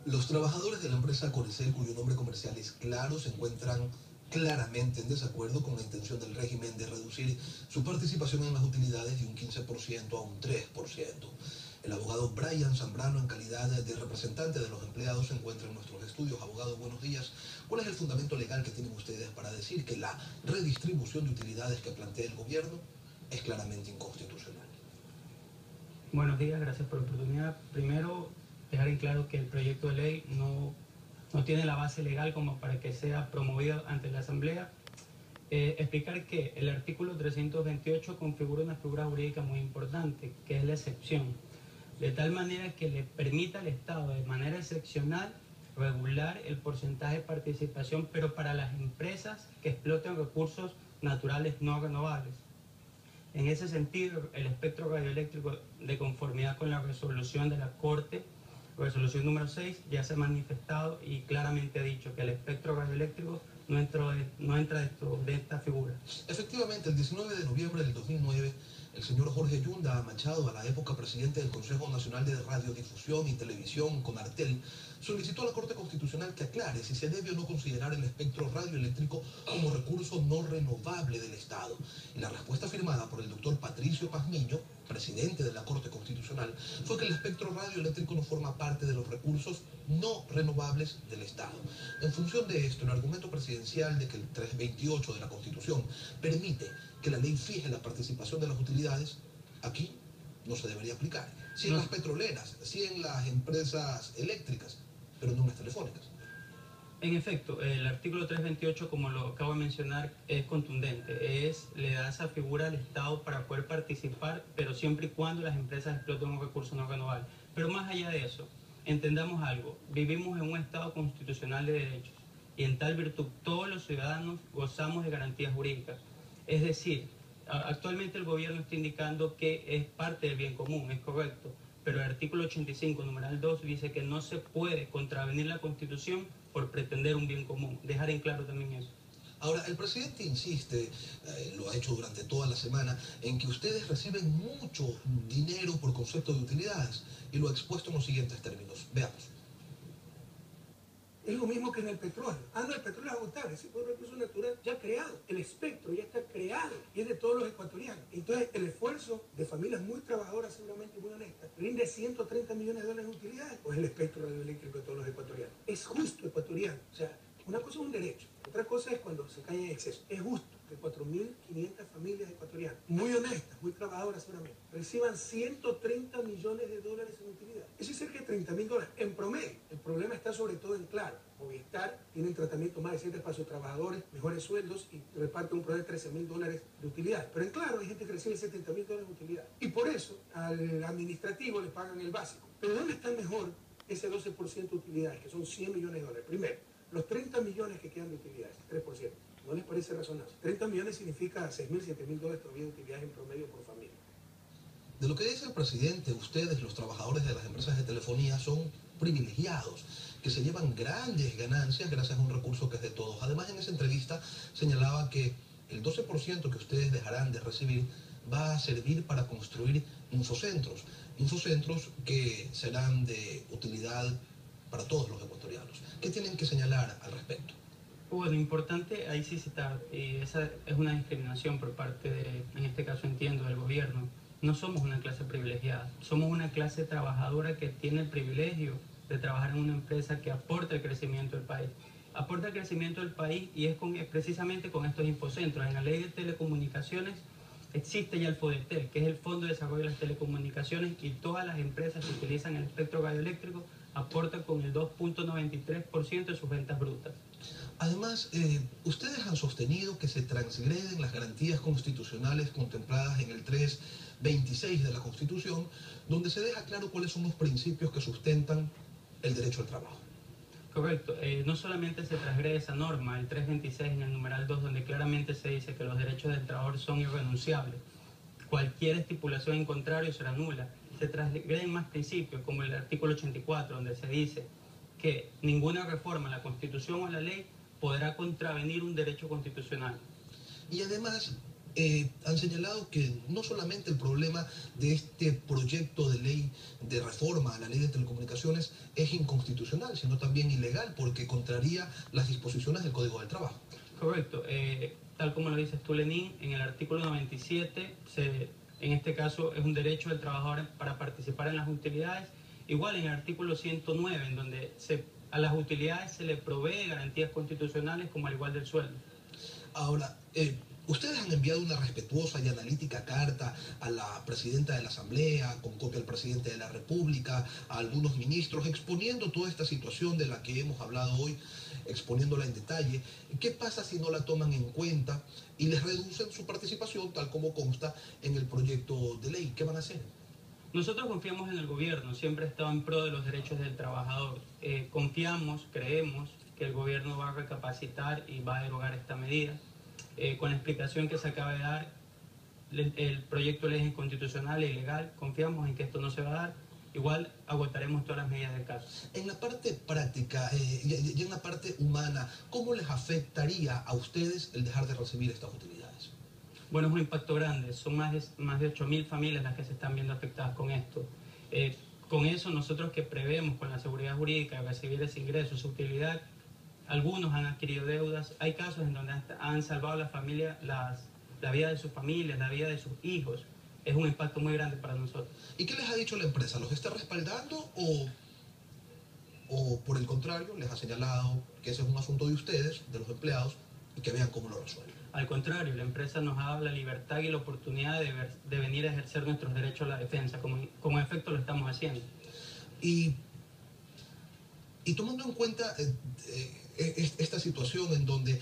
Los trabajadores de la empresa Coricel, cuyo nombre comercial es Claro, se encuentran claramente en desacuerdo con la intención del régimen de reducir su participación en las utilidades de un 15% a un 3%. El abogado Brian Zambrano, en calidad de representante de los empleados, se encuentra en nuestros estudios. Abogado, buenos días. ¿Cuál es el fundamento legal que tienen ustedes para decir que la redistribución de utilidades que plantea el gobierno es claramente inconstitucional? Buenos días, gracias por la oportunidad. Primero, dejar en claro que el proyecto de ley no tiene la base legal como para que sea promovido ante la Asamblea. Explicar que el artículo 328 configura una figura jurídica muy importante, que es la excepción, de tal manera que le permita al Estado de manera excepcional regular el porcentaje de participación, pero para las empresas que exploten recursos naturales no renovables. En ese sentido, el espectro radioeléctrico, de conformidad con la resolución de la Corte, resolución número 6, ya se ha manifestado y claramente ha dicho que el espectro radioeléctrico no entra dentro de esta figura. Efectivamente, el 19 de noviembre del 2009, el señor Jorge Yunda Machado, a la época presidente del Consejo Nacional de Radiodifusión y Televisión, CONARTEL, solicitó a la Corte Constitucional que aclare si se debe o no considerar el espectro radioeléctrico como recurso no renovable del Estado. Y la respuesta firmada por el doctor Patricio Pazmiño, presidente de la Corte Constitucional, fue que el espectro radioeléctrico no forma parte de los recursos no renovables del Estado. En función de esto, el argumento presidencial de que el 328 de la Constitución permite que la ley fije la participación de las utilidades, aquí no se debería aplicar. Sí en las petroleras, sí en las empresas eléctricas, pero no en las telefónicas. En efecto, el artículo 328, como lo acabo de mencionar, es contundente. Le da esa figura al Estado para poder participar, pero siempre y cuando las empresas exploten un recurso no renovable. Pero más allá de eso, entendamos algo. Vivimos en un Estado constitucional de derechos y en tal virtud todos los ciudadanos gozamos de garantías jurídicas. Es decir, actualmente el gobierno está indicando que es parte del bien común, es correcto, pero el artículo 85, numeral 2, dice que no se puede contravenir la Constitución por pretender un bien común. Dejar en claro también eso. Ahora, el presidente insiste, lo ha hecho durante toda la semana, en que ustedes reciben mucho dinero por concepto de utilidades, y lo ha expuesto en los siguientes términos. Veamos. Es lo mismo que en el petróleo. No, el petróleo es agotable, ese es un recurso natural ya creado. El espectro ya está creado y es de todos los ecuatorianos. Entonces, el esfuerzo de familias muy trabajadoras, seguramente muy honestas, rinde 130 millones de dólares en utilidades, pues el espectro radioeléctrico de todos los ecuatorianos. Es justo ecuatoriano. O sea, una cosa es un derecho, otra cosa es cuando se cae en exceso. Es justo que 4.500 familias ecuatorianas, muy honestas, muy trabajadoras seguramente, reciban 130 millones de dólares en utilidad. Eso es cerca de $30.000 en promedio. El problema está sobre todo en Claro. Movistar tiene tratamiento más decente para sus trabajadores, mejores sueldos y reparte un promedio de $13.000 de utilidad. Pero en Claro hay gente que recibe $70.000 de utilidad. Y por eso al administrativo le pagan el básico. Pero ¿dónde está mejor ese 12% de utilidades, que son $100 millones? Primero, los 30 millones que quedan de utilidades, 3%. ¿No les parece razonable? 30 millones significa $6.000, $7.000 todavía de utilidades en promedio por familia. De lo que dice el presidente, ustedes, los trabajadores de las empresas de telefonía, son privilegiados, que se llevan grandes ganancias gracias a un recurso que es de todos. Además, en esa entrevista señalaba que el 12% que ustedes dejarán de recibir va a servir para construir infocentros que serán de utilidad para todos los ecuatorianos. ¿Qué tienen que señalar al respecto? Bueno, importante ahí sí citar, esa es una discriminación por parte de, en este caso entiendo, del gobierno. No somos una clase privilegiada, somos una clase trabajadora que tiene el privilegio de trabajar en una empresa que aporta el crecimiento del país. Aporta el crecimiento del país y es precisamente con estos infocentros. En la ley de telecomunicaciones existe ya el FODETEL, que es el Fondo de Desarrollo de las Telecomunicaciones, y todas las empresas que utilizan el espectro radioeléctrico aportan con el 2.93% de sus ventas brutas. Además, ustedes han sostenido que se transgreden las garantías constitucionales contempladas en el 326 de la Constitución, donde se deja claro cuáles son los principios que sustentan el derecho al trabajo. Correcto, no solamente se transgrede esa norma, el 326 en el numeral 2, donde claramente se dice que los derechos del trabajador son irrenunciables. Cualquier estipulación en contrario será nula. Se transgreden más principios, como el artículo 84, donde se dice que ninguna reforma a la Constitución o a la ley podrá contravenir un derecho constitucional. Y además, Han señalado que no solamente el problema de este proyecto de ley de reforma a la ley de telecomunicaciones es inconstitucional, sino también ilegal, porque contraría las disposiciones del Código del Trabajo. Correcto. Tal como lo dices tú, Lenín, en el artículo 97, en este caso es un derecho del trabajador para participar en las utilidades. Igual en el artículo 109, en donde a las utilidades se le provee garantías constitucionales como al igual del sueldo. Ahora, ustedes han enviado una respetuosa y analítica carta a la presidenta de la Asamblea, con copia al presidente de la República, a algunos ministros, exponiendo toda esta situación de la que hemos hablado hoy, exponiéndola en detalle. ¿Qué pasa si no la toman en cuenta y les reducen su participación, tal como consta en el proyecto de ley? ¿Qué van a hacer? Nosotros confiamos en el gobierno, siempre ha estado en pro de los derechos del trabajador. Confiamos, creemos que el gobierno va a recapacitar y va a derogar esta medida. Con la explicación que se acaba de dar, el proyecto de ley es inconstitucional e ilegal. Confiamos en que esto no se va a dar. Igual agotaremos todas las medidas del caso. En la parte práctica y en la parte humana, ¿cómo les afectaría a ustedes el dejar de recibir estas utilidades? Bueno, es un impacto grande. Son más de 8.000 familias las que se están viendo afectadas con esto. Con eso, nosotros que prevemos con la seguridad jurídica de recibir ese ingreso, esa utilidad, algunos han adquirido deudas. Hay casos en donde han salvado a la familia, la vida de sus familias, la vida de sus hijos. Es un impacto muy grande para nosotros. ¿Y qué les ha dicho la empresa? ¿Los está respaldando o por el contrario les ha señalado que ese es un asunto de ustedes, de los empleados, y que vean cómo lo resuelven? Al contrario, la empresa nos ha dado la libertad y la oportunidad de venir a ejercer nuestros derechos a la defensa, como en efecto lo estamos haciendo. Y tomando en cuenta esta situación en donde